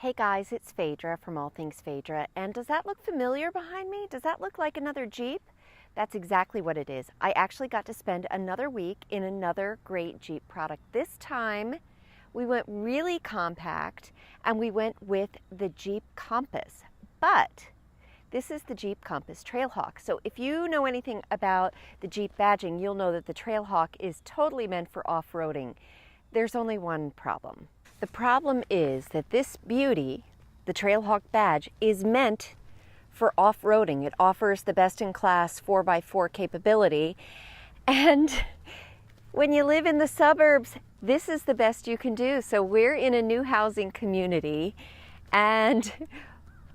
Hey guys, it's Fadra from All Things Fadra, and does that look familiar behind me? Does that look like another Jeep? That's exactly what it is. I actually got to spend another week in another great Jeep product. This time we went really compact and we went with the Jeep Compass, but this is the Jeep Compass Trailhawk. So if you know anything about the Jeep badging, you'll know that the Trailhawk is totally meant for off-roading. There's only one problem. The problem is that this beauty, the Trailhawk badge, is meant for off-roading. It offers the best-in-class 4x4 capability. And when you live in the suburbs, this is the best you can do. So we're in a new housing community, and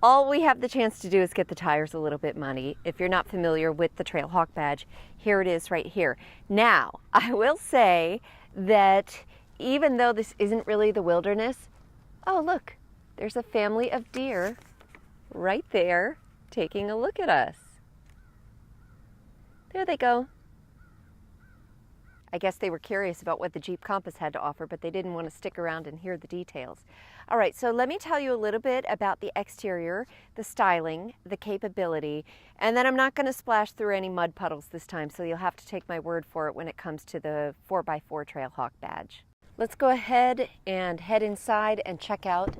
all we have the chance to do is get the tires a little bit muddy. If you're not familiar with the Trailhawk badge, here it is right here. Now, I will say that even though this isn't really the wilderness, oh look, there's a family of deer right there taking a look at us. There they go. I guess they were curious about what the Jeep Compass had to offer, but they didn't want to stick around and hear the details. All right, so let me tell you a little bit about the exterior, the styling, the capability, and then I'm not going to splash through any mud puddles this time, so you'll have to take my word for it when it comes to the 4x4 Trailhawk badge. Let's go ahead and head inside and check out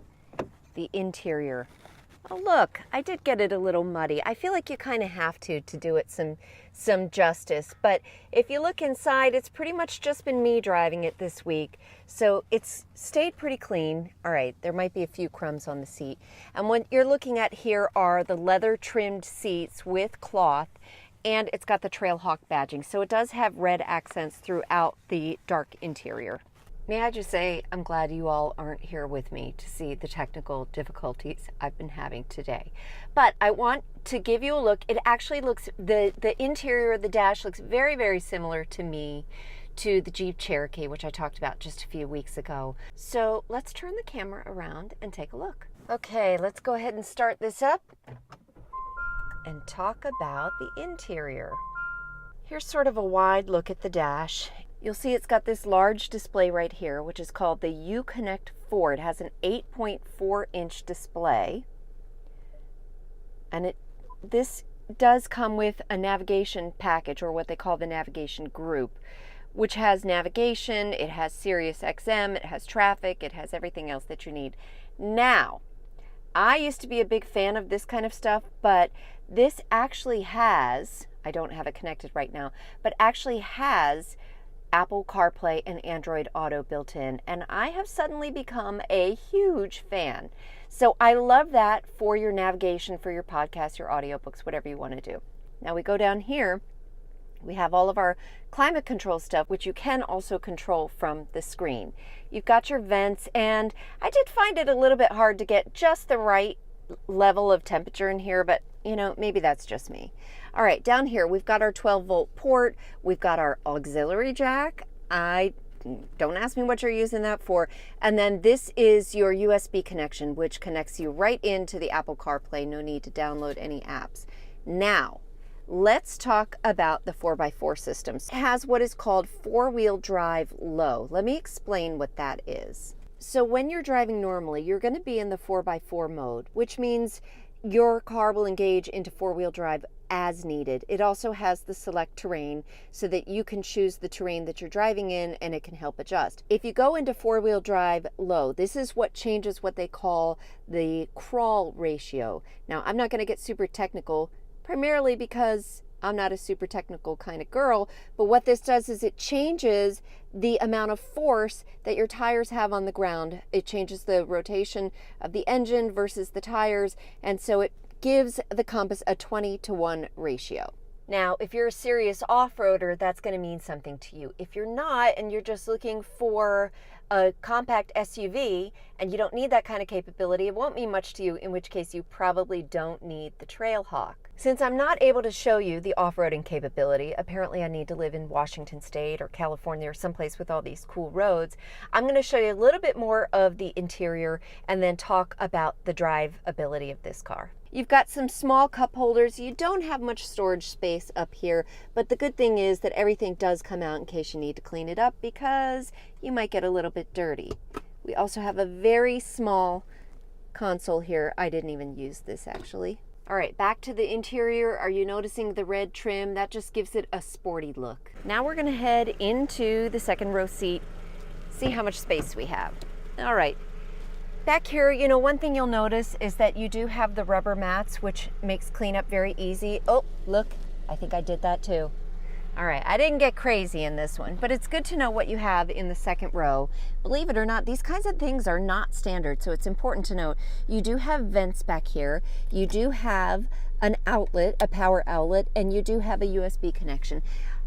the interior. Oh look, I did get it a little muddy. I feel like you kind of have to do it some justice. But if you look inside, it's pretty much just been me driving it this week. So it's stayed pretty clean. All right, there might be a few crumbs on the seat. And what you're looking at here are the leather trimmed seats with cloth, and it's got the Trailhawk badging. So it does have red accents throughout the dark interior. May I just say, I'm glad you all aren't here with me to see the technical difficulties I've been having today. But I want to give you a look. It actually looks, the interior of the dash looks very, very similar to the Jeep Cherokee, which I talked about just a few weeks ago. So let's turn the camera around and take a look. Okay, let's go ahead and start this up and talk about the interior. Here's sort of a wide look at the dash. You'll see it's got this large display right here, which is called the Uconnect 4. It has an 8.4-inch display. And this does come with a navigation package, or what they call the navigation group, which has navigation, it has Sirius XM, it has traffic, it has everything else that you need. Now, I used to be a big fan of this kind of stuff, but this actually has, I don't have it connected right now, but actually has Apple CarPlay and Android Auto built in, and I have suddenly become a huge fan. So I love that for your navigation, for your podcasts, your audiobooks, whatever you want to do. Now we go down here, we have all of our climate control stuff, which you can also control from the screen. You've got your vents, and I did find it a little bit hard to get just the right level of temperature in here, but you know, maybe that's just me. All right, down here we've got our 12-volt port, we've got our auxiliary jack. Don't ask me what you're using that for. And then this is your USB connection, which connects you right into the Apple CarPlay. No need to download any apps. Now, let's talk about the 4x4 systems. It has what is called four-wheel drive low. Let me explain what that is. So when you're driving normally, you're going to be in the 4x4 mode, which means your car will engage into four-wheel drive as needed. It also has the select terrain so that you can choose the terrain that you're driving in, and it can help adjust. If you go into four-wheel drive low, this is what changes what they call the crawl ratio. Now, I'm not going to get super technical, primarily because I'm not a super technical kind of girl, but what this does is it changes the amount of force that your tires have on the ground. It changes the rotation of the engine versus the tires, and so it gives the Compass a 20-to-1 ratio. Now, if you're a serious off-roader, that's going to mean something to you. If you're not, and you're just looking for a compact SUV and you don't need that kind of capability, it won't mean much to you, in which case you probably don't need the Trailhawk. Since I'm not able to show you the off-roading capability, apparently I need to live in Washington State or California or someplace with all these cool roads, I'm going to show you a little bit more of the interior and then talk about the drive ability of this car. You've got some small cup holders. You don't have much storage space up here, but the good thing is that everything does come out in case you need to clean it up, because you might get a little bit dirty. We also have a very small console here. I didn't even use this actually. All right, back to the interior. Are you noticing the red trim? That just gives it a sporty look. Now we're gonna head into the second row seat, see how much space we have. All right, back here, you know, one thing you'll notice is that you do have the rubber mats, which makes cleanup very easy. Oh, look, I think I did that too. All right, I didn't get crazy in this one, but it's good to know what you have in the second row. Believe it or not, these kinds of things are not standard, so it's important to note. You do have vents back here. You do have an outlet, a power outlet, and you do have a USB connection.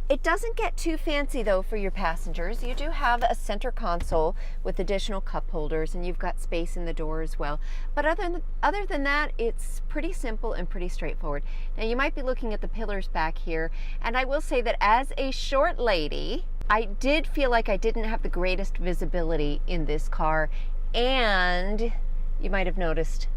It doesn't get too fancy though for your passengers. You do have a center console with additional cup holders, and you've got space in the door as well. But other than that, it's pretty simple and pretty straightforward. Now you might be looking at the pillars back here, and I will say that as a short lady, I did feel like I didn't have the greatest visibility in this car, and you might have noticed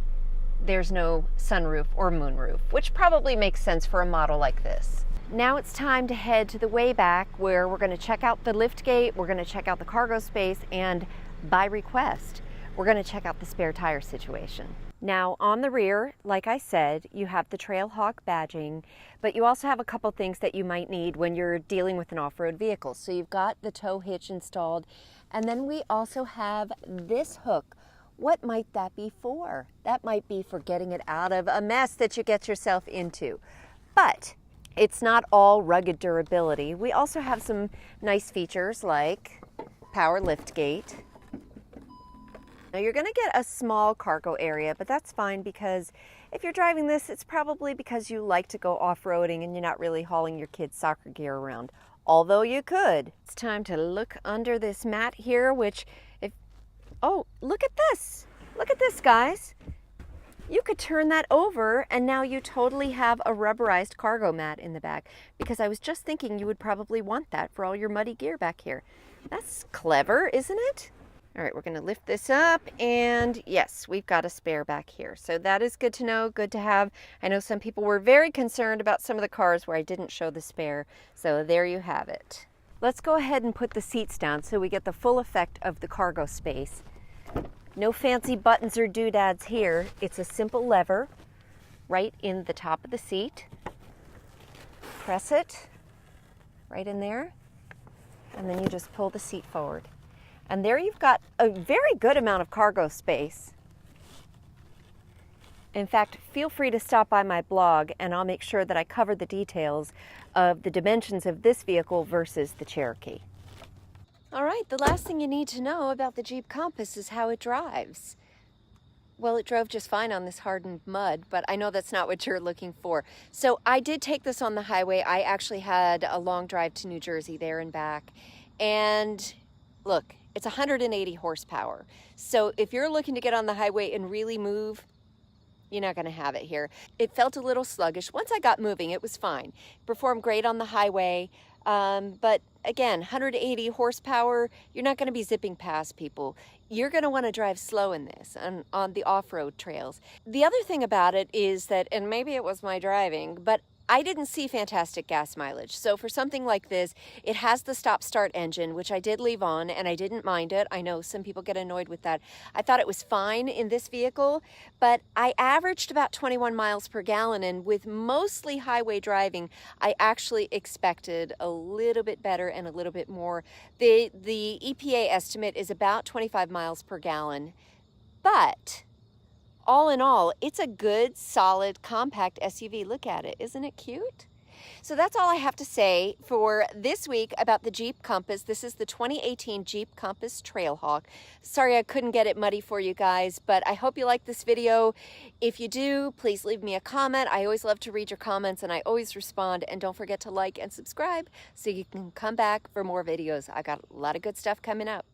there's no sunroof or moonroof, which probably makes sense for a model like this. Now it's time to head to the way back where we're going to check out the lift gate, we're going to check out the cargo space, and by request, we're going to check out the spare tire situation. Now on the rear, like I said, you have the Trailhawk badging, but you also have a couple things that you might need when you're dealing with an off-road vehicle. So you've got the tow hitch installed, and then we also have this hook. What might that be for? That might be for getting it out of a mess that you get yourself into. But it's not all rugged durability. We also have some nice features like power lift gate. Now you're going to get a small cargo area, but that's fine because if you're driving this, it's probably because you like to go off-roading and you're not really hauling your kids' soccer gear around. Although you could. It's time to look under this mat here, oh, look at this. Look at this, guys. You could turn that over and now you totally have a rubberized cargo mat in the back, because I was just thinking you would probably want that for all your muddy gear back here. That's clever, isn't it? All right, we're going to lift this up, and yes, we've got a spare back here. So that is good to know, good to have. I know some people were very concerned about some of the cars where I didn't show the spare. So there you have it. Let's go ahead and put the seats down so we get the full effect of the cargo space. No fancy buttons or doodads here. It's a simple lever right in the top of the seat. Press it right in there, and then you just pull the seat forward. And there you've got a very good amount of cargo space. In fact, feel free to stop by my blog and I'll make sure that I cover the details of the dimensions of this vehicle versus the Cherokee. All right, the last thing you need to know about the Jeep Compass is how it drives. Well, it drove just fine on this hardened mud, but I know that's not what you're looking for. So I did take this on the highway. I actually had a long drive to New Jersey there and back. And look, it's 180 horsepower. So if you're looking to get on the highway and really move, you're not going to have it here. It felt a little sluggish. Once I got moving, it was fine. Performed great on the highway. But again, 180 horsepower, you're not going to be zipping past people. You're going to want to drive slow in this on the off-road trails. The other thing about it is that, and maybe it was my driving, but I didn't see fantastic gas mileage. So for something like this, it has the stop-start engine, which I did leave on, and I didn't mind it. I know some people get annoyed with that. I thought it was fine in this vehicle, but I averaged about 21 miles per gallon, and with mostly highway driving, I actually expected a little bit better and a little bit more. The EPA estimate is about 25 miles per gallon, but all in all, it's a good, solid, compact SUV. Look at it. Isn't it cute? So that's all I have to say for this week about the Jeep Compass. This is the 2018 Jeep Compass Trailhawk. Sorry I couldn't get it muddy for you guys, but I hope you like this video. If you do, please leave me a comment. I always love to read your comments and I always respond. And don't forget to like and subscribe so you can come back for more videos. I got a lot of good stuff coming up.